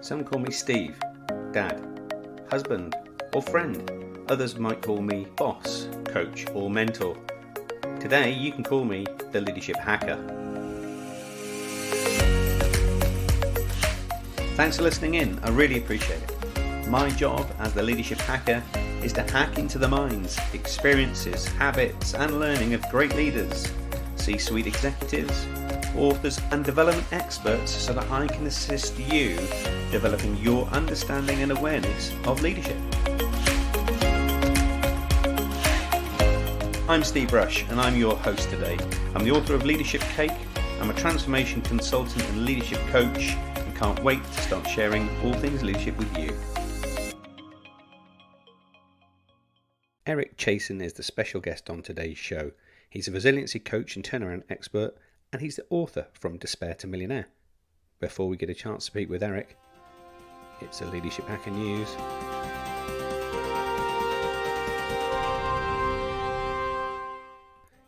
Some call me Steve, Dad, husband, or friend. Others might call me boss, coach, or mentor. Today you can call me the Leadership Hacker. Thanks for listening in, I really appreciate it. My job as the Leadership Hacker is to hack into the minds, experiences, habits and learning of great leaders, C-suite executives, authors and development experts so that I can assist you developing your understanding and awareness of leadership. I'm Steve Rush and I'm your host today. I'm the author of Leadership Cake, I'm a transformation consultant and leadership coach and can't wait to start sharing all things leadership with you. Eric Chasen is the special guest on today's show. He's a resiliency coach and turnaround expert, and he's the author from Despair To Millionaire. Before we get a chance to speak with Eric, it's a Leadership Hacker News.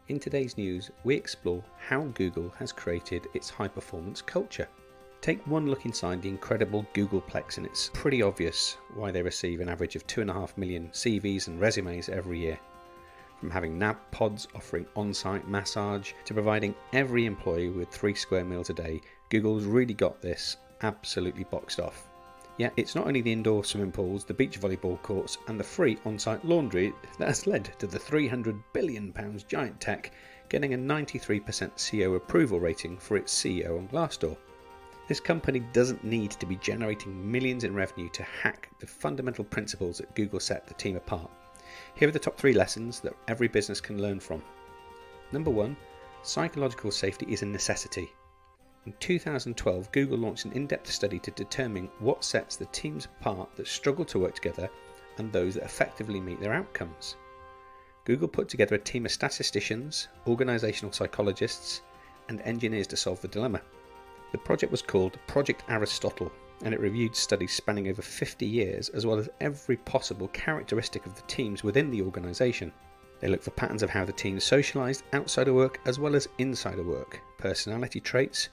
In today's news, we explore how Google has created its high-performance culture. Take one look inside the incredible Googleplex and it's pretty obvious why they receive an average of 2.5 million CVs and resumes every year. From having nap pods offering on-site massage to providing every employee with 3 square meals a day, Google's really got this absolutely boxed off. Yet it's not only the indoor swimming pools, the beach volleyball courts and the free on-site laundry that has led to the £300 billion giant tech getting a 93% CEO approval rating for its CEO on Glassdoor. This company doesn't need to be generating millions in revenue to hack the fundamental principles that Google set the team apart. Here are the top 3 lessons that every business can learn from. Number 1, psychological safety is a necessity. In 2012, Google launched an in-depth study to determine what sets the teams apart that struggle to work together and those that effectively meet their outcomes. Google put together a team of statisticians, organizational psychologists, and engineers to solve the dilemma. The project was called Project Aristotle, and it reviewed studies spanning over 50 years as well as every possible characteristic of the teams within the organisation. They looked for patterns of how the teams socialised outside of work as well as inside of work, personality traits,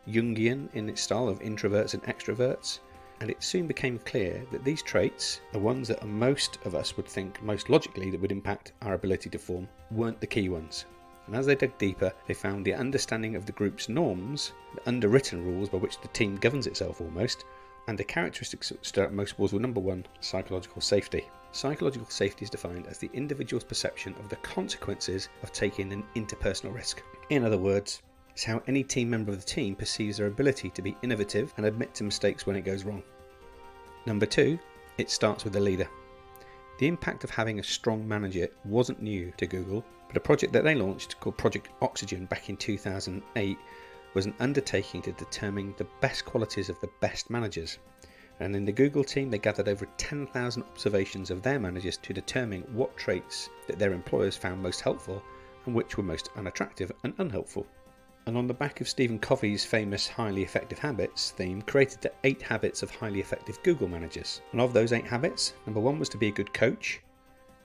Jungian in its style of introverts and extroverts, and it soon became clear that these traits, the ones that most of us would think most logically that would impact our ability to form, weren't the key ones. And as they dug deeper, they found the understanding of the group's norms, the underwritten rules by which the team governs itself almost, and the characteristics that stood out most was, number 1, psychological safety. Psychological safety is defined as the individual's perception of the consequences of taking an interpersonal risk. In other words, it's how any team member of the team perceives their ability to be innovative and admit to mistakes when it goes wrong. Number 2, it starts with the leader. The impact of having a strong manager wasn't new to Google, but a project that they launched called Project Oxygen back in 2008 was an undertaking to determine the best qualities of the best managers. And in the Google team, they gathered over 10,000 observations of their managers to determine what traits that their employers found most helpful and which were most unattractive and unhelpful. And on the back of Stephen Covey's famous Highly Effective Habits theme, created the 8 habits of highly effective Google managers. And of those 8 habits, number 1 was to be a good coach,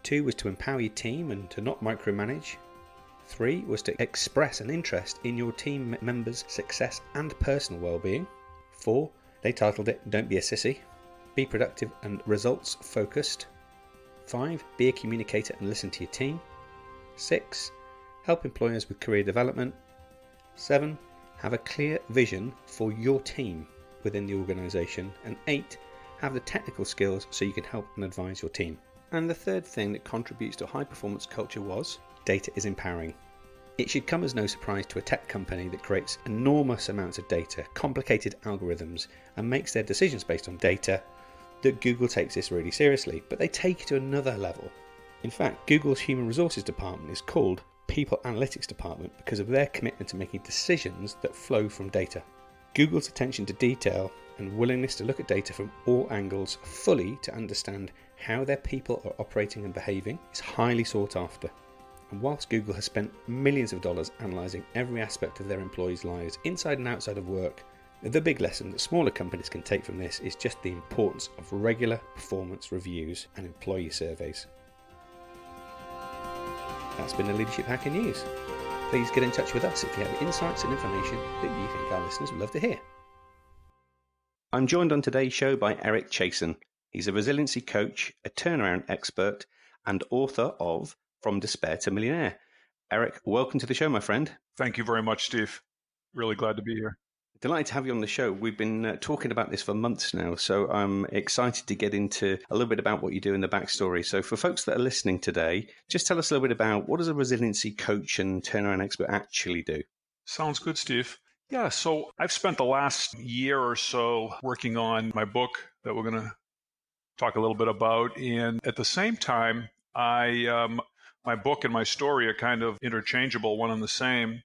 2 was to empower your team and to not micromanage, 3 was to express an interest in your team members' success and personal well-being, 4, they titled it Don't Be a Sissy, be productive and results focused, 5, be a communicator and listen to your team, 6, help employers with career development, 7, have a clear vision for your team within the organisation, and 8, have the technical skills so you can help and advise your team. And the third thing that contributes to a high-performance culture was data is empowering. It should come as no surprise to a tech company that creates enormous amounts of data, complicated algorithms, and makes their decisions based on data that Google takes this really seriously, but they take it to another level. In fact, Google's Human Resources Department is called People Analytics Department because of their commitment to making decisions that flow from data. Google's attention to detail and willingness to look at data from all angles fully to understand how their people are operating and behaving is highly sought after. And whilst Google has spent millions of dollars analysing every aspect of their employees' lives inside and outside of work, the big lesson that smaller companies can take from this is just the importance of regular performance reviews and employee surveys. That's been the Leadership Hacker News. Please get in touch with us if you have insights and information that you think our listeners would love to hear. I'm joined on today's show by Eric Chasen. He's a resiliency coach, a turnaround expert, and author of From Despair to Millionaire. Eric, welcome to the show, my friend. Thank you very much, Steve. Really glad to be here. Delighted to have you on the show. We've been talking about this for months now, so I'm excited to get into a little bit about what you do in the backstory. So for folks that are listening today, just tell us a little bit about what does a resiliency coach and turnaround expert actually do? Sounds good, Steve. Yeah, so I've spent the last year or so working on my book that we're going to talk a little bit about. And at the same time, my book and my story are kind of interchangeable, one and the same.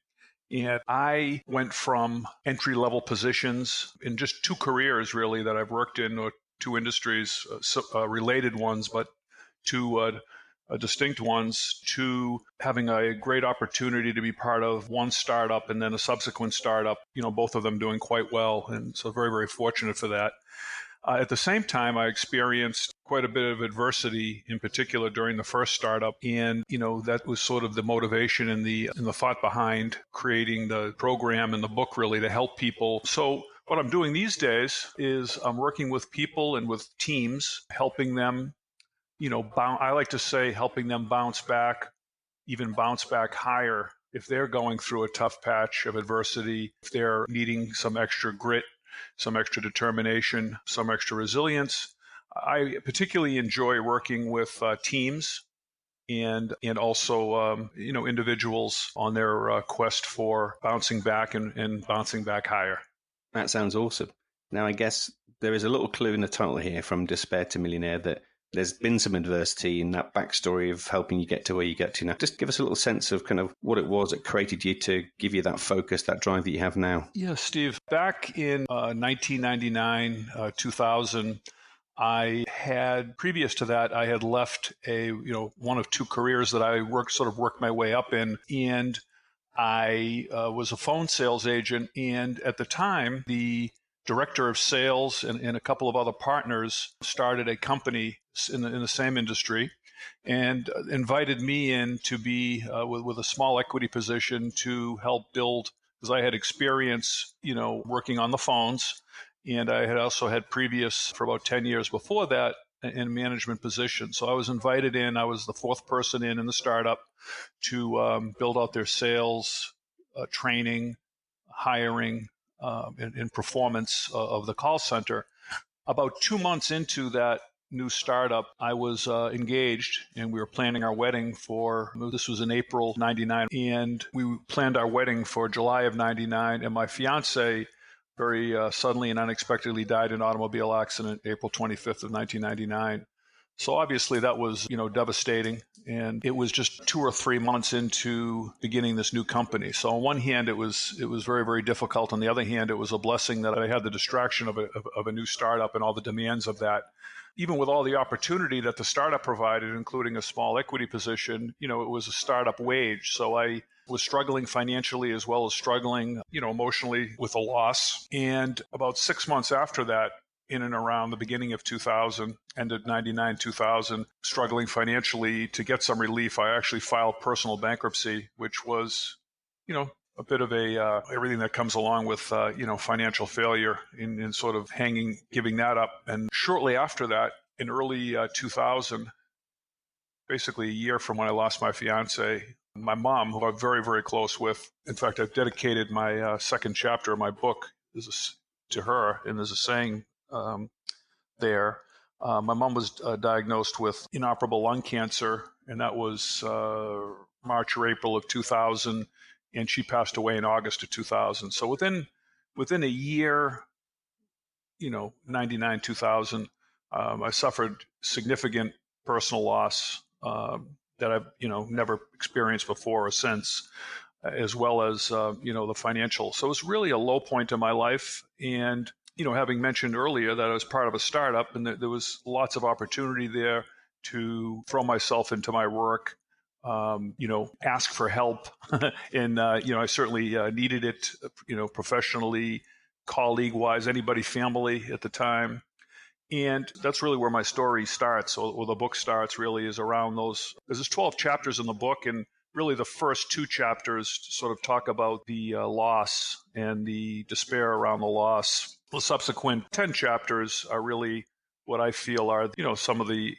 And I went from entry-level positions in just two careers, really, that I've worked in, or two industries, related ones, but two distinct ones, to having a great opportunity to be part of one startup and then a subsequent startup, both of them doing quite well. And so very, very fortunate for that. At the same time, I experienced quite a bit of adversity, in particular during the first startup. And, that was sort of the motivation and the thought behind creating the program and the book, really, to help people. So what I'm doing these days is I'm working with people and with teams, helping them, I like to say helping them bounce back, even bounce back higher if they're going through a tough patch of adversity, if they're needing some extra grit, some extra determination, some extra resilience. I particularly enjoy working with teams and also individuals on their quest for bouncing back and bouncing back higher. That sounds awesome. Now, I guess there is a little clue in the title here, From Despair to Millionaire, that there's been some adversity in that backstory of helping you get to where you get to now. Just give us a little sense of kind of what it was that created you to give you that focus, that drive that you have now. Yeah, Steve. Back in 1999, 2000, previous to that, I had left one of two careers that I worked my way up in. And I was a phone sales agent. And at the time, the director of sales and a couple of other partners started a company in the same industry and invited me in to be with a small equity position to help build, because I had experience, working on the phones. And I had also had previous, for about 10 years before that, in management position. So I was invited in. I was the fourth person in the startup to build out their sales, training, hiring, and performance of the call center. About 2 months into that new startup, I was engaged, and we were planning our wedding this was in April 99, and we planned our wedding for July of 99, and my fiance very suddenly and unexpectedly died in an automobile accident April 25th of 1999. So obviously that was, devastating. And it was just 2 or 3 months into beginning this new company. So on one hand, it was very, very difficult. On the other hand, it was a blessing that I had the distraction of a new startup and all the demands of that. Even with all the opportunity that the startup provided, including a small equity position, it was a startup wage. So I was struggling financially as well as struggling, emotionally with a loss. And about 6 months after that, in and around the beginning of 2000, ended 99, 2000, struggling financially to get some relief, I actually filed personal bankruptcy, which was, a bit of everything that comes along with, financial failure in sort of giving that up. And shortly after that, in early 2000, basically a year from when I lost my fiance, my mom, who I'm very, very close with, in fact, I've dedicated my second chapter of my book to her, and there's a saying there. My mom was diagnosed with inoperable lung cancer, and that was March or April of 2000, and she passed away in August of 2000. So within a year, 99, 2000, I suffered significant personal loss that I've never experienced before or since, as well as the financial. So it was really a low point in my life. And having mentioned earlier that I was part of a startup and there was lots of opportunity there to throw myself into my work, ask for help. And, I certainly needed it, professionally, colleague-wise, anybody, family at the time. And that's really where my story starts, or the book starts, really, is around those. There's 12 chapters in the book, and really the first 2 chapters sort of talk about the loss and the despair around the loss. The subsequent 10 chapters are really what I feel are, some of the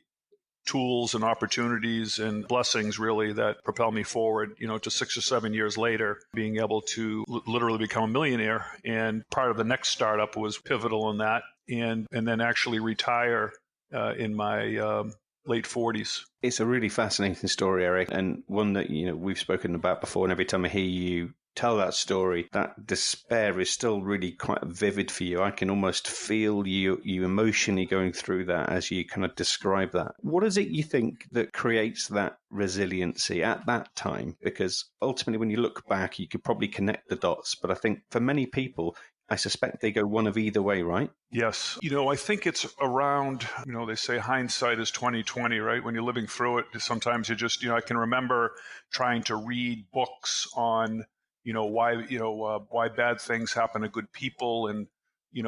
tools and opportunities and blessings really that propel me forward, to 6 or 7 years later, being able to literally become a millionaire. And part of the next startup was pivotal in that, and then actually retire in my late 40s. It's a really fascinating story, Eric, and one that we've spoken about before. And every time I hear you tell that story, that despair is still really quite vivid for you. I can almost feel you emotionally going through that as you kind of describe that. What is it you think that creates that resiliency at that time? Because ultimately, when you look back, you could probably connect the dots. But I think for many people, I suspect they go one of either way, right? Yes. I think it's around, they say hindsight is 20/20, right? When you're living through it, sometimes you just, I can remember trying to read books on, why bad things happen to good people, and,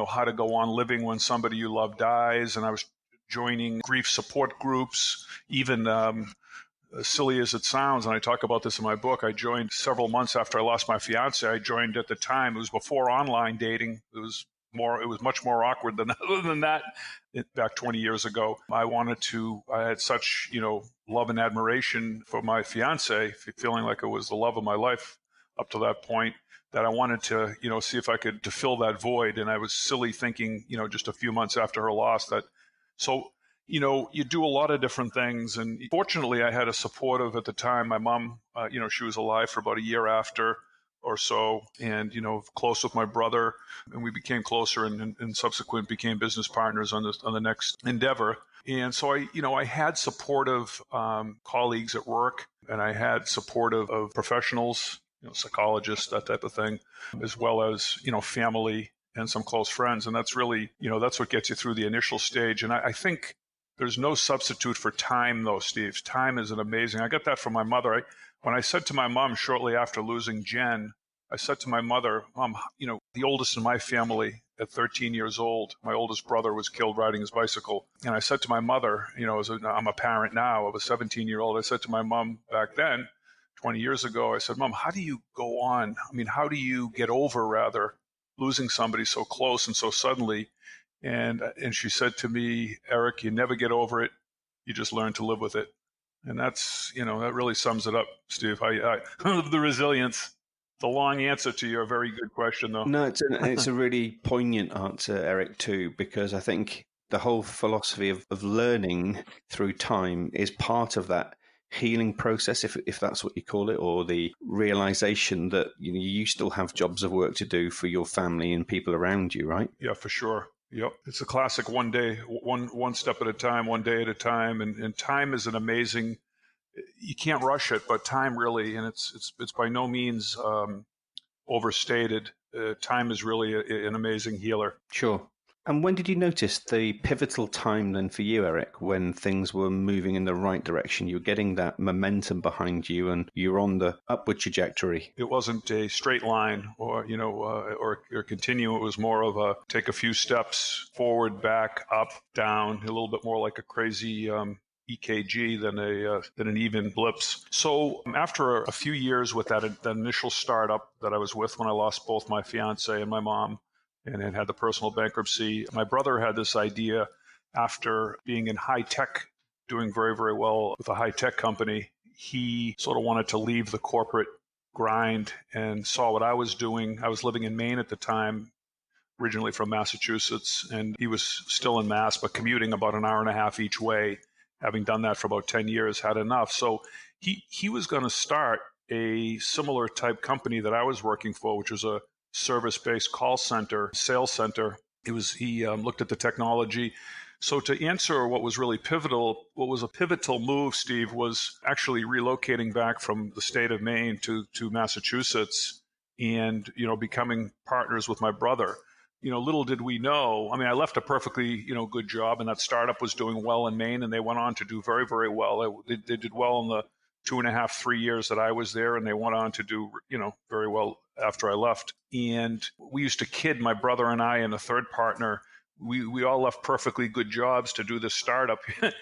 how to go on living when somebody you love dies. And I was joining grief support groups, even, as silly as it sounds, and I talk about this in my book, I joined several months after I lost my fiance. I joined at the time, it was before online dating. It was much more awkward than other than that back 20 years ago. I had such, love and admiration for my fiance, feeling like it was the love of my life up to that point, that I wanted to, see if I could to fill that void. And I was silly thinking, just a few months after her loss so you do a lot of different things. And fortunately, I had a supportive at the time. My mom, she was alive for about a year after or so, and, close with my brother. And we became closer and subsequent became business partners on the next endeavor. And so I had supportive colleagues at work, and I had supportive of professionals, psychologists, that type of thing, as well as, family and some close friends. And that's really, that's what gets you through the initial stage. And I think there's no substitute for time, though, Steve. Time is an amazing. I got that from my mother. When I said to my mom shortly after losing Jen, I said to my mother, Mom, the oldest in my family at 13 years old, my oldest brother was killed riding his bicycle. And I said to my mother, I'm a parent now of a 17-year-old. I said to my mom back then, 20 years ago, I said, Mom, how do you go on? How do you get over, rather, losing somebody so close and so suddenly? And she said to me, Eric, you never get over it. You just learn to live with it. And that's, that really sums it up, Steve. The resilience. It's a long answer to your very good question, though. No, it's a really poignant answer, Eric, too, because I think the whole philosophy of learning through time is part of that healing process, if that's what you call it, or the realization that you still have jobs of work to do for your family and people around you, right? Yeah, for sure. Yep. It's a classic one day, one step at a time, one day at a time. And time is an amazing, you can't rush it, but time really, and it's by no means overstated. Time is really an amazing healer. Sure. And when did you notice the pivotal time then for you, Eric, when things were moving in the right direction? You were getting that momentum behind you and you're on the upward trajectory. It wasn't a straight line or continue. It was more of a take a few steps forward, back, up, down, a little bit more like a crazy EKG than an even blips. So after a few years with that initial startup that I was with when I lost both my fiance and my mom, and had the personal bankruptcy, my brother had this idea after being in high tech, doing very, very well with a high tech company. He sort of wanted to leave the corporate grind and saw what I was doing. I was living in Maine at the time, originally from Massachusetts, and he was still in Mass, but commuting about an hour and a half each way. Having done that for about 10 years, had enough. So he was going to start a similar type company that I was working for, which was a service-based call center, sales center. He looked at the technology. So to answer what was a pivotal move, Steve, was actually relocating back from the state of Maine to Massachusetts and, becoming partners with my brother. Little did we know. I left a perfectly, good job, and that startup was doing well in Maine, and they went on to do very, very well. They did well in the 2.5, 3 years that I was there, and they went on to do, very well after I left. And we used to kid, my brother and I and a third partner, we all left perfectly good jobs to do this startup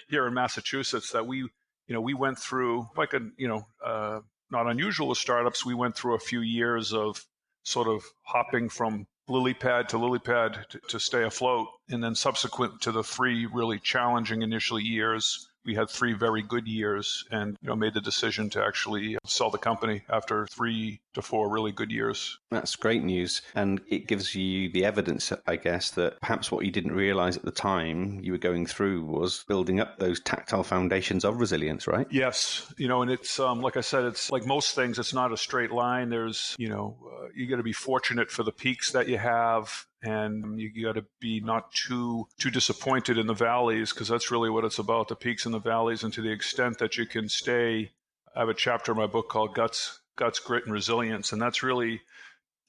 here in Massachusetts that we went through like not unusual with startups. We went through a few years of sort of hopping from lily pad to lily pad to stay afloat. And then subsequent to the 3 really challenging initial years, we had 3 very good years, and made the decision to actually sell the company after 3 to 4 really good years. That's great news. And it gives you the evidence, I guess, that perhaps what you didn't realize at the time you were going through was building up those tactile foundations of resilience, right? Yes. And it's, like I said, it's like most things, it's not a straight line. There's, you got to be fortunate for the peaks that you have, and you got to be not too disappointed in the valleys, because that's really what it's about, the peaks and the valleys. And to the extent that you can stay, I have a chapter in my book called Guts, Grit, and Resilience. And that's really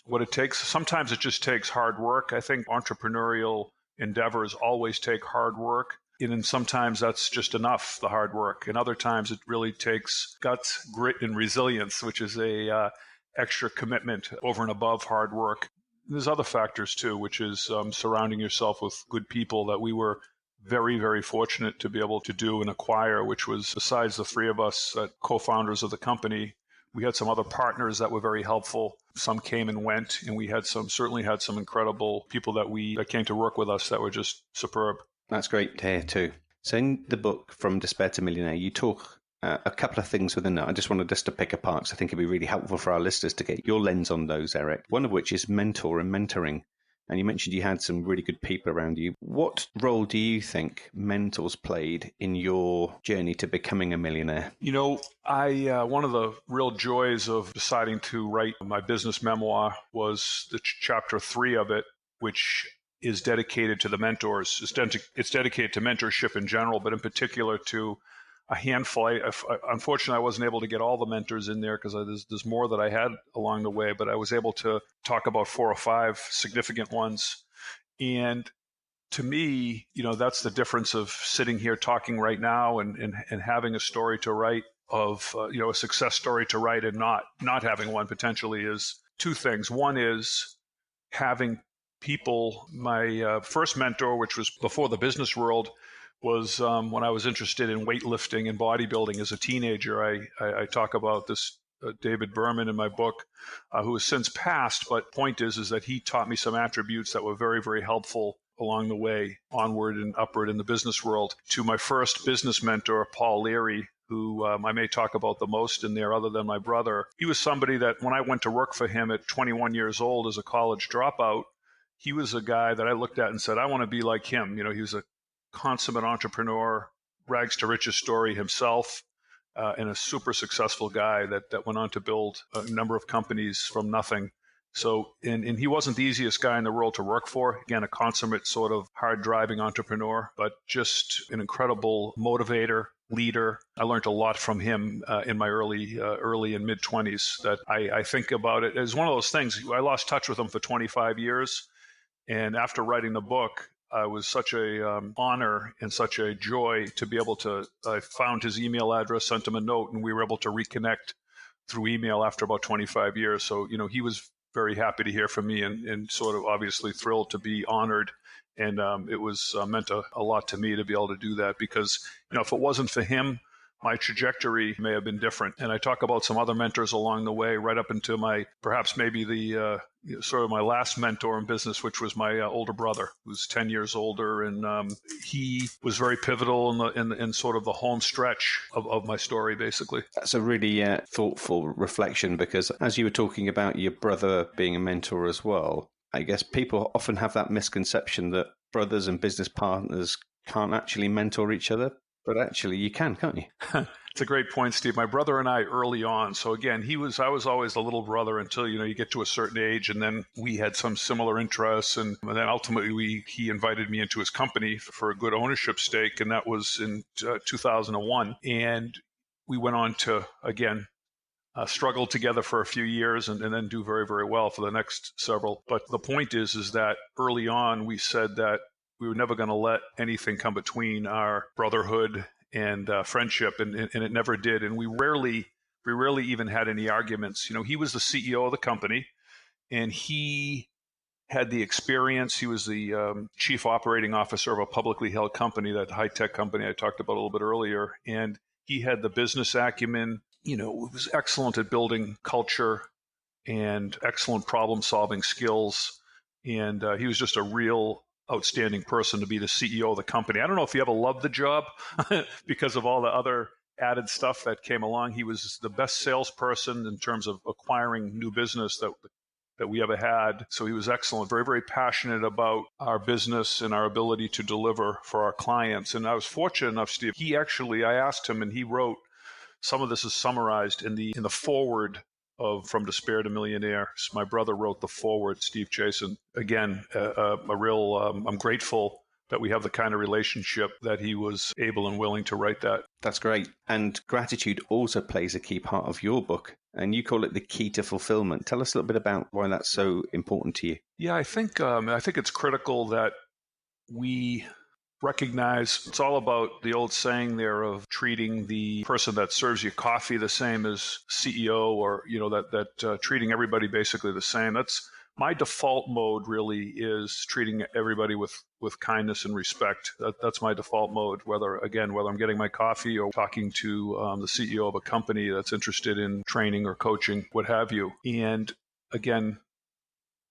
what it takes. Sometimes it just takes hard work. I think entrepreneurial endeavors always take hard work. And then sometimes that's just enough, the hard work. And other times it really takes guts, grit, and resilience, which is a extra commitment over and above hard work. There's other factors too, which is surrounding yourself with good people that we were very, very fortunate to be able to do and acquire, which was, besides the 3 of us co-founders of the company, we had some other partners that were very helpful. Some came and went, and we certainly had some incredible people that came to work with us that were just superb. That's great to hear too. So in the book, From Despair to Millionaire, you talk a couple of things within that. I just wanted to pick apart, because I think it'd be really helpful for our listeners to get your lens on those, Eric. One of which is mentor and mentoring. And you mentioned you had some really good people around you. What role do you think mentors played in your journey to becoming a millionaire? One of the real joys of deciding to write my business memoir was the chapter 3 of it, which is dedicated to the mentors. It's dedicated to mentorship in general, but in particular to a handful. Unfortunately, I wasn't able to get all the mentors in there, because there's more that I had along the way, but I was able to talk about 4 or 5 significant ones. And to me, that's the difference of sitting here talking right now and having a story to write of, a success story to write, and not having one potentially, is 2 things. One is having people. My first mentor, which was before the business world, was when I was interested in weightlifting and bodybuilding as a teenager. I talk about this David Berman in my book, who has since passed. But point is that he taught me some attributes that were very, very helpful along the way, onward and upward in the business world. To my first business mentor, Paul Leary, who I may talk about the most in there other than my brother. He was somebody that when I went to work for him at 21 years old as a college dropout, he was a guy that I looked at and said, I want to be like him. He was a consummate entrepreneur, rags to riches story himself, and a super successful guy that went on to build a number of companies from nothing. So, and he wasn't the easiest guy in the world to work for. Again, a consummate sort of hard driving entrepreneur, but just an incredible motivator, leader. I learned a lot from him in my early and mid 20s. That I think about it as one of those things. I lost touch with him for 25 years. And after writing the book, it was such a honor and such a joy to be able to, I found his email address, sent him a note, and we were able to reconnect through email after about 25 years. So, he was very happy to hear from me, and sort of obviously thrilled to be honored. And it was meant a lot to me to be able to do that, because, if it wasn't for him, my trajectory may have been different. And I talk about some other mentors along the way, right up into perhaps maybe the sort of my last mentor in business, which was my older brother, who's 10 years older. And he was very pivotal in sort of the home stretch of my story, basically. That's a really thoughtful reflection, because as you were talking about your brother being a mentor as well, I guess people often have that misconception that brothers and business partners can't actually mentor each other. But actually, you can, can't you? It's a great point, Steve. My brother and I early on. So again, I was always the little brother until, you get to a certain age. And then we had some similar interests. And then ultimately, he invited me into his company for a good ownership stake. And that was in 2001. And we went on to, again, struggle together for a few years and then do very, very well for the next several. But the point is that early on, we said that we were never going to let anything come between our brotherhood and friendship, and it never did. And we rarely even had any arguments. He was the CEO of the company, and he had the experience. He was the chief operating officer of a publicly held company, that high-tech company I talked about a little bit earlier. And he had the business acumen. Was excellent at building culture and excellent problem-solving skills. And he was just a real outstanding person to be the CEO of the company. I don't know if he ever loved the job because of all the other added stuff that came along. He was the best salesperson in terms of acquiring new business that we ever had. So he was excellent, very, very passionate about our business and our ability to deliver for our clients. And I was fortunate enough, Steve, I asked him and he wrote, some of this is summarized in the foreword of From Despair to Millionaire. My brother wrote the foreword, Steve Chasen. Again, I'm grateful that we have the kind of relationship that he was able and willing to write that. That's great. And gratitude also plays a key part of your book, and you call it the key to fulfillment. Tell us a little bit about why that's so important to you. Yeah, I think it's critical that we recognize it's all about the old saying there of treating the person that serves you coffee the same as CEO, or that treating everybody basically the same. That's my default mode. Really is treating everybody with kindness and respect. That's my default mode. Whether I'm getting my coffee or talking to the CEO of a company that's interested in training or coaching, what have you. And again,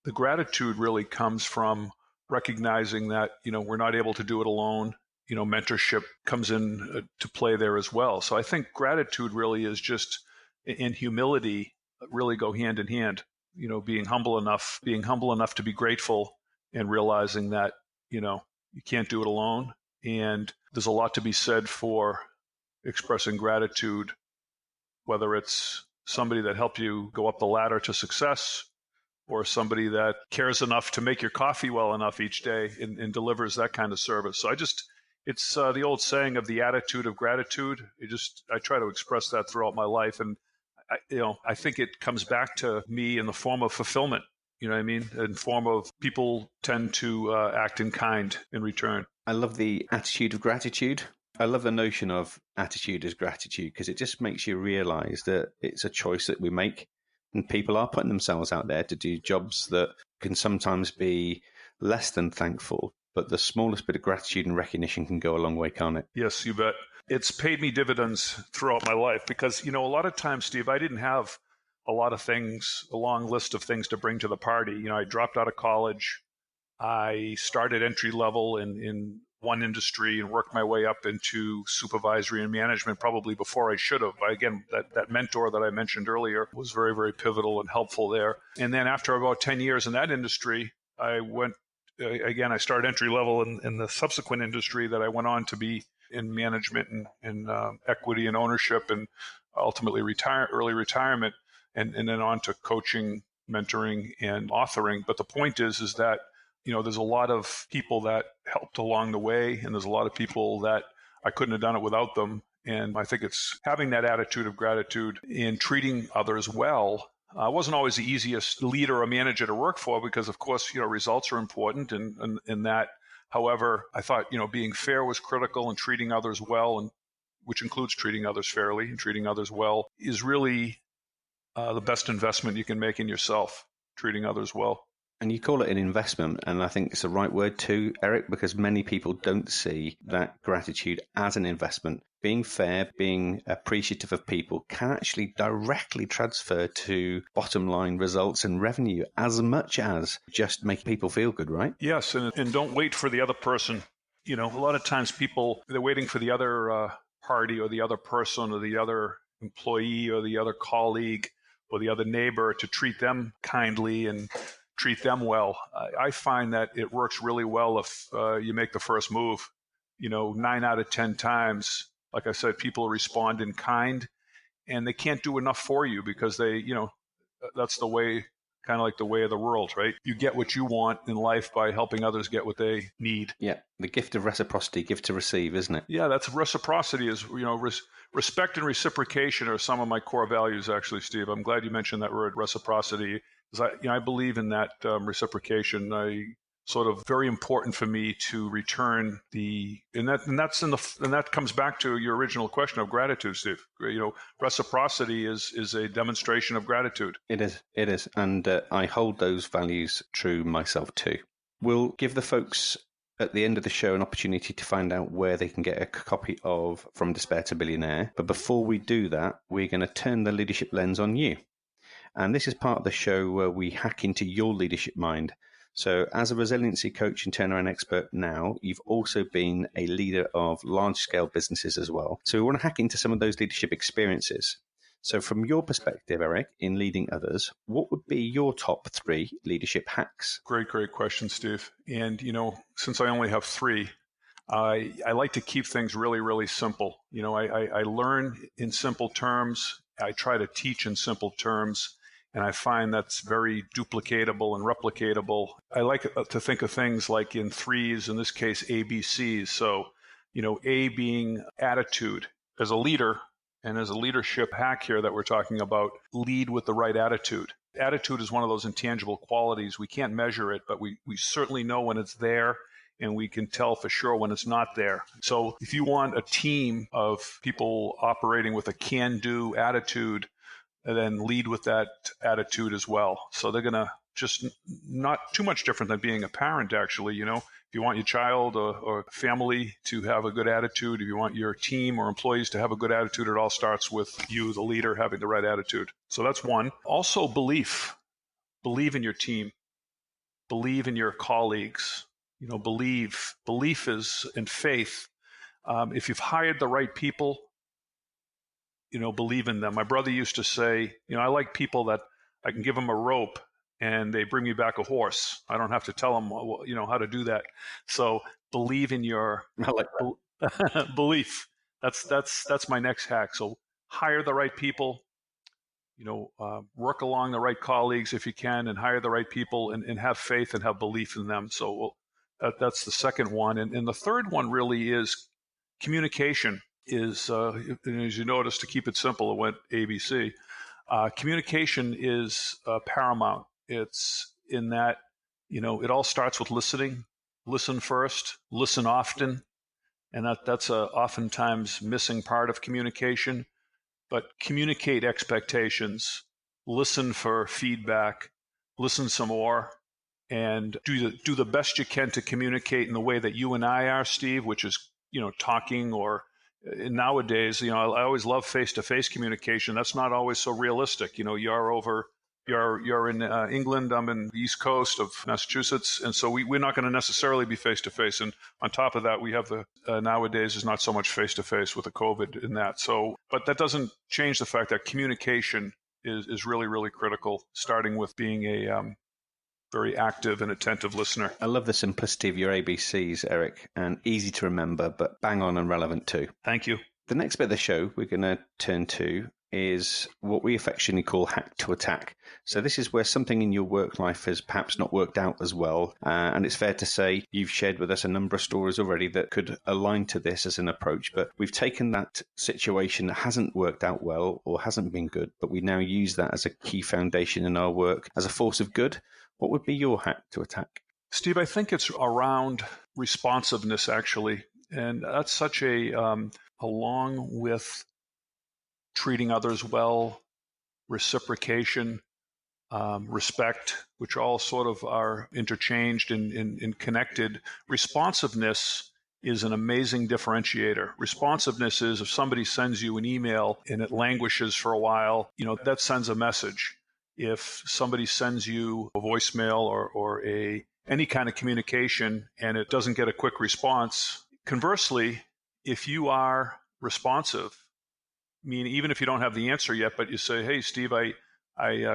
the gratitude really comes from recognizing that, we're not able to do it alone. Mentorship comes in to play there as well. So I think gratitude really is just, in humility, really go hand in hand. Being humble enough to be grateful and realizing that, you can't do it alone. And there's a lot to be said for expressing gratitude, whether it's somebody that helped you go up the ladder to success, or somebody that cares enough to make your coffee well enough each day and delivers that kind of service. So it's the old saying of the attitude of gratitude. I try to express that throughout my life. And I think it comes back to me in the form of fulfillment. You know what I mean? In form of people tend to act in kind in return. I love the attitude of gratitude. I love the notion of attitude as gratitude because it just makes you realize that it's a choice that we make. And people are putting themselves out there to do jobs that can sometimes be less than thankful, but the smallest bit of gratitude and recognition can go a long way, can't it? Yes, you bet. It's paid me dividends throughout my life because, a lot of times, Steve, I didn't have a long list of things to bring to the party. I dropped out of college. I started entry level in one industry and worked my way up into supervisory and management probably before I should have. Again, that mentor that I mentioned earlier was very, very pivotal and helpful there. And then after about 10 years in that industry, I started entry level in the subsequent industry that I went on to be in management and equity and ownership, and ultimately early retirement, and then on to coaching, mentoring, and authoring. But the point is that there's a lot of people that helped along the way, and there's a lot of people that I couldn't have done it without them. And I think it's having that attitude of gratitude and treating others well. I wasn't always the easiest leader or manager to work for because, of course, results are important and that. However, I thought, being fair was critical, and treating others well, and which includes treating others fairly and treating others well, is really the best investment you can make in yourself, treating others well. And you call it an investment, and I think it's the right word too, Eric, because many people don't see that gratitude as an investment. Being fair, being appreciative of people can actually directly transfer to bottom line results and revenue as much as just make people feel good, right? Yes, and don't wait for the other person. A lot of times people, they're waiting for the other party or the other person or the other employee or the other colleague or the other neighbor to treat them kindly and treat them well. I find that it works really well if you make the first move. 9 out of 10 times, like I said, people respond in kind, and they can't do enough for you because they, that's the way, kind of like the way of the world, right? You get what you want in life by helping others get what they need. Yeah, the gift of reciprocity, give to receive, isn't it? Yeah, that's reciprocity is, respect and reciprocation are some of my core values, actually, Steve. I'm glad you mentioned that word, reciprocity. I believe in that reciprocation. Sort of very important for me to return and that comes back to your original question of gratitude, Steve. Reciprocity is a demonstration of gratitude. It is, and I hold those values true myself too. We'll give the folks at the end of the show an opportunity to find out where they can get a copy of From Despair to Millionaire. But before we do that, we're going to turn the leadership lens on you. And this is part of the show where we hack into your leadership mind. So as a resiliency coach and turnaround expert now, you've also been a leader of large-scale businesses as well. So we want to hack into some of those leadership experiences. So from your perspective, Eric, in leading others, what would be your top 3 leadership hacks? Great question, Steve. And, since I only have 3, I like to keep things really, really simple. I learn in simple terms. I try to teach in simple terms, and I find that's very duplicatable and replicatable. I like to think of things like in 3s, in this case, ABCs. So, A being attitude. As a leader, and as a leadership hack here that we're talking about, lead with the right attitude. Attitude is one of those intangible qualities. We can't measure it, but we certainly know when it's there, and we can tell for sure when it's not there. So if you want a team of people operating with a can-do attitude, then lead with that attitude as well. So they're going to just not too much different than being a parent, actually. If you want your child or family to have a good attitude, if you want your team or employees to have a good attitude, it all starts with you, the leader, having the right attitude. So that's one. Also, belief. Believe in your team. Believe in your colleagues. Belief is in faith. If you've hired the right people, believe in them. My brother used to say, I like people that I can give them a rope and they bring me back a horse. I don't have to tell them, how to do that. So believe in your I like that. belief. That's my next hack. So hire the right people, work along the right colleagues if you can, and hire the right people, and have faith and have belief in them. So that's the second one. And the third one really is communication. Is, as you notice, to keep it simple, it went ABC. Communication is paramount. It's in that, it all starts with listening. Listen first, listen often. And that's a oftentimes missing part of communication. But communicate expectations, listen for feedback, listen some more, and do the best you can to communicate in the way that you and I are, Steve, which is, talking, or nowadays, I always love face-to-face communication. That's not always so realistic. You're in England, I'm in the East Coast of Massachusetts, and so we're not going to necessarily be face-to-face. And on top of that, we have nowadays is not so much face-to-face with the COVID in that. So, but that doesn't change the fact that communication is really, really critical, starting with being a very active and attentive listener. I love the simplicity of your ABCs, Eric, and easy to remember, but bang on and relevant too. Thank you. The next bit of the show we're going to turn to is what we affectionately call hack to attack. So this is where something in your work life has perhaps not worked out as well. And it's fair to say you've shared with us a number of stories already that could align to this as an approach. But we've taken that situation that hasn't worked out well or hasn't been good, but we now use that as a key foundation in our work as a force of good. What would be your hack to attack? Steve, I think it's around responsiveness, actually. And that's such along with treating others well, reciprocation, respect, which all sort of are interchanged and connected. Responsiveness is an amazing differentiator. Responsiveness is if somebody sends you an email and it languishes for a while, that sends a message. If somebody sends you a voicemail or any kind of communication and it doesn't get a quick response, conversely, if you are responsive, meaning even if you don't have the answer yet, but you say, hey, Steve, I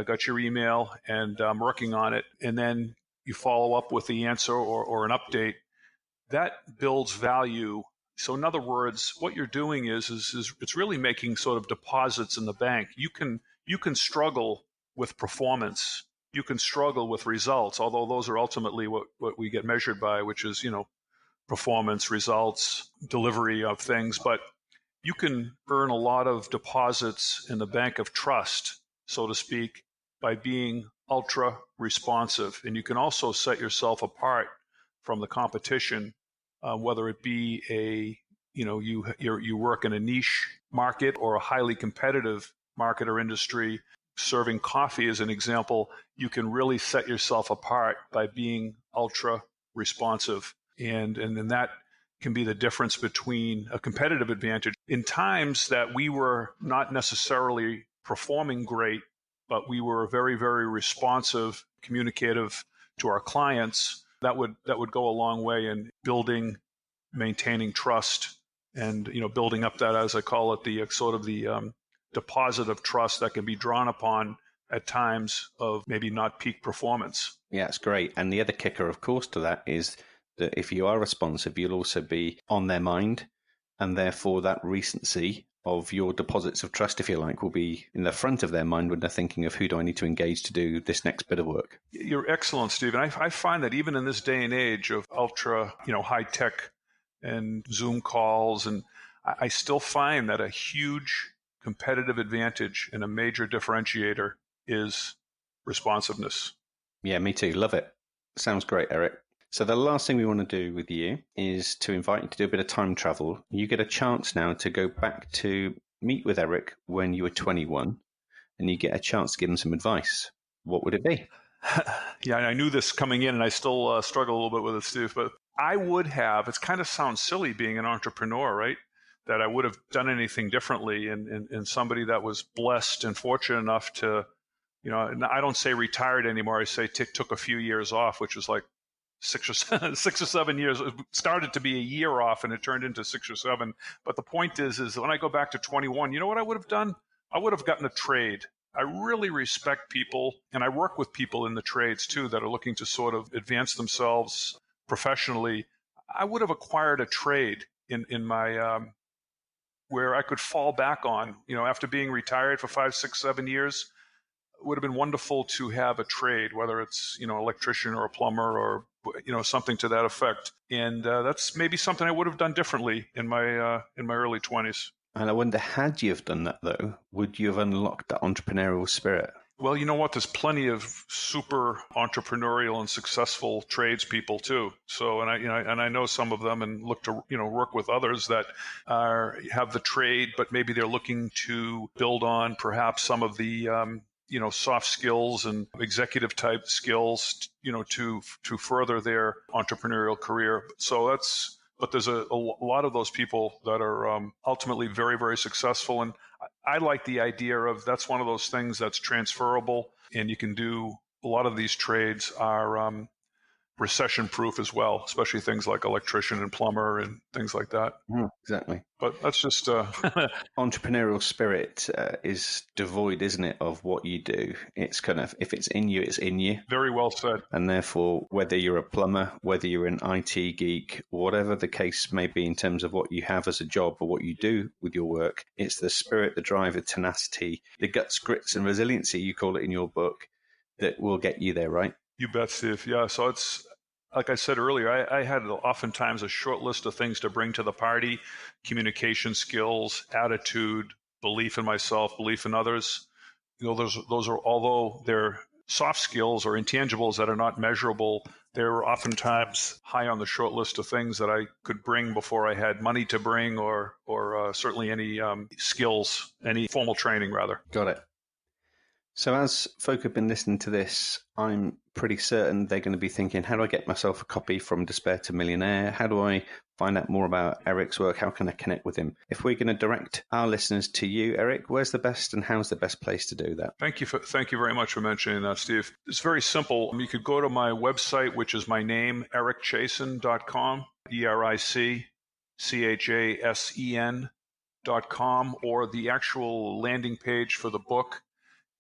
got your email and I'm working on it, and then you follow up with the answer or an update, that builds value. So in other words, what you're doing is it's really making sort of deposits in the bank. You can struggle with performance. You can struggle with results, although those are ultimately what we get measured by, which is, performance, results, delivery of things. But you can earn a lot of deposits in the bank of trust, so to speak, by being ultra responsive. And you can also set yourself apart from the competition, whether it be you work in a niche market or a highly competitive market or industry. Serving coffee as an example, you can really set yourself apart by being ultra responsive. And then that can be the difference between a competitive advantage. In times that we were not necessarily performing great, but we were very, very responsive, communicative to our clients, that would go a long way in building, maintaining trust, and building up that, as I call it, the sort of the deposit of trust that can be drawn upon at times of maybe not peak performance. Yeah, it's great. And the other kicker, of course, to that is that if you are responsive, you'll also be on their mind, and therefore that recency of your deposits of trust, if you like, will be in the front of their mind when they're thinking of who do I need to engage to do this next bit of work. You're excellent, Steve. And I find that even in this day and age of ultra, high tech and Zoom calls, and I still find that a huge competitive advantage and a major differentiator is responsiveness. Yeah, me too. Love it. Sounds great, Eric. So the last thing we want to do with you is to invite you to do a bit of time travel. You get a chance now to go back to meet with Eric when you were 21, and you get a chance to give him some advice. What would it be? Yeah, I knew this coming in, and I still struggle a little bit with it, Steve. But I would have, it kind of sounds silly being an entrepreneur, right? That I would have done anything differently. And somebody that was blessed and fortunate enough to, I don't say retired anymore. I say took a few years off, which was like 6 or 7 years. It started to be a year off, and it turned into 6 or 7. But the point is when I go back to 21, you know what I would have done? I would have gotten a trade. I really respect people, and I work with people in the trades too that are looking to sort of advance themselves professionally. I would have acquired a trade in my where I could fall back on, after being retired for 5, 6, 7 years. It would have been wonderful to have a trade, whether it's, electrician or a plumber or, something to that effect. And that's maybe something I would have done differently in my early 20s. And I wonder, had you have done that though, would you have unlocked that entrepreneurial spirit? Well, you know what? There's plenty of super entrepreneurial and successful tradespeople too. So, and I know some of them, and look to work with others that have the trade, but maybe they're looking to build on perhaps some of the soft skills and executive type skills, to further their entrepreneurial career. So but there's a lot of those people that are ultimately very, very successful. And I like the idea of that's one of those things that's transferable, and you can do a lot of these trades are recession proof as well, especially things like electrician and plumber and things like that. Exactly. But that's just entrepreneurial spirit is devoid, isn't it, of what you do? It's kind of, if it's in you, it's in you. Very well said. And therefore, whether you're a plumber, whether you're an IT geek, whatever the case may be in terms of what you have as a job or what you do with your work, it's the spirit, the drive, the tenacity, the guts, grits, and resiliency, you call it in your book, that will get you there, right? You bet, Steve. Yeah. So it's, like I said earlier, I had oftentimes a short list of things to bring to the party: communication skills, attitude, belief in myself, belief in others. Those are, although they're soft skills or intangibles that are not measurable, they're oftentimes high on the short list of things that I could bring before I had money to bring, or certainly any skills, any formal training rather. Got it. So as folk have been listening to this, I'm pretty certain they're going to be thinking, how do I get myself a copy from Despair to Millionaire? How do I find out more about Eric's work? How can I connect with him? If we're going to direct our listeners to you, Eric, where's the best and how's the best place to do that? Thank you very much for mentioning that, Steve. It's very simple. You could go to my website, which is my name, ericchasen.com, ERICCHASEN.com, or the actual landing page for the book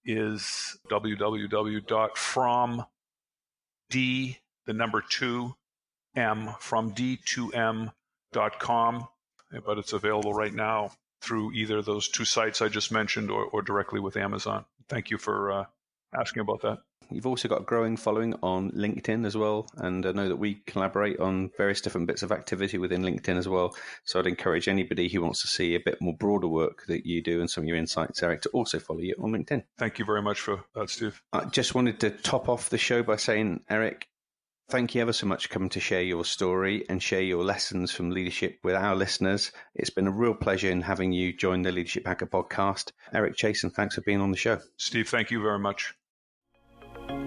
is fromd2m.com, but it's available right now through either those two sites I just mentioned or directly with Amazon. Thank you for asking about that. You've also got a growing following on LinkedIn as well, and I know that we collaborate on various different bits of activity within LinkedIn as well. So I'd encourage anybody who wants to see a bit more broader work that you do and some of your insights, Eric, to also follow you on LinkedIn. Thank you very much for that, Steve. I just wanted to top off the show by saying, Eric, thank you ever so much for coming to share your story and share your lessons from leadership with our listeners. It's been a real pleasure in having you join the Leadership Hacker podcast. Eric Chasen, thanks for being on the show. Steve, thank you very much.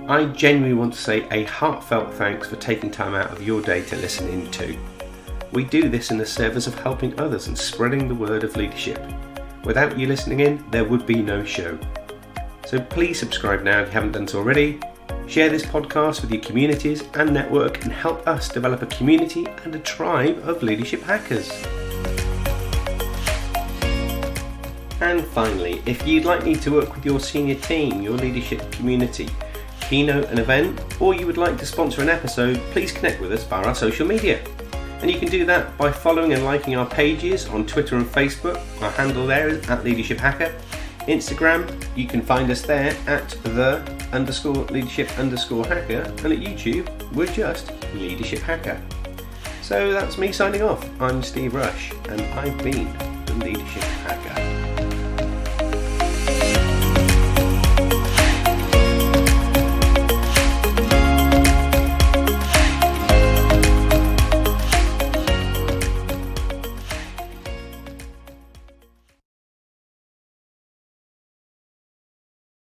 I genuinely want to say a heartfelt thanks for taking time out of your day to listen in too. We do this in the service of helping others and spreading the word of leadership. Without you listening in, there would be no show. So please subscribe now if you haven't done so already. Share this podcast with your communities and network and help us develop a community and a tribe of leadership hackers. And finally, if you'd like me to work with your senior team, your leadership community, keynote an event, or you would like to sponsor an episode, please connect with us via our social media. And you can do that by following and liking our pages on Twitter and Facebook. Our handle there is @LeadershipHacker. Instagram, you can find us there at @the_leadership_hacker, and at YouTube, we're just Leadership Hacker. So that's me signing off. I'm Steve Rush, and I've been the Leadership Hacker.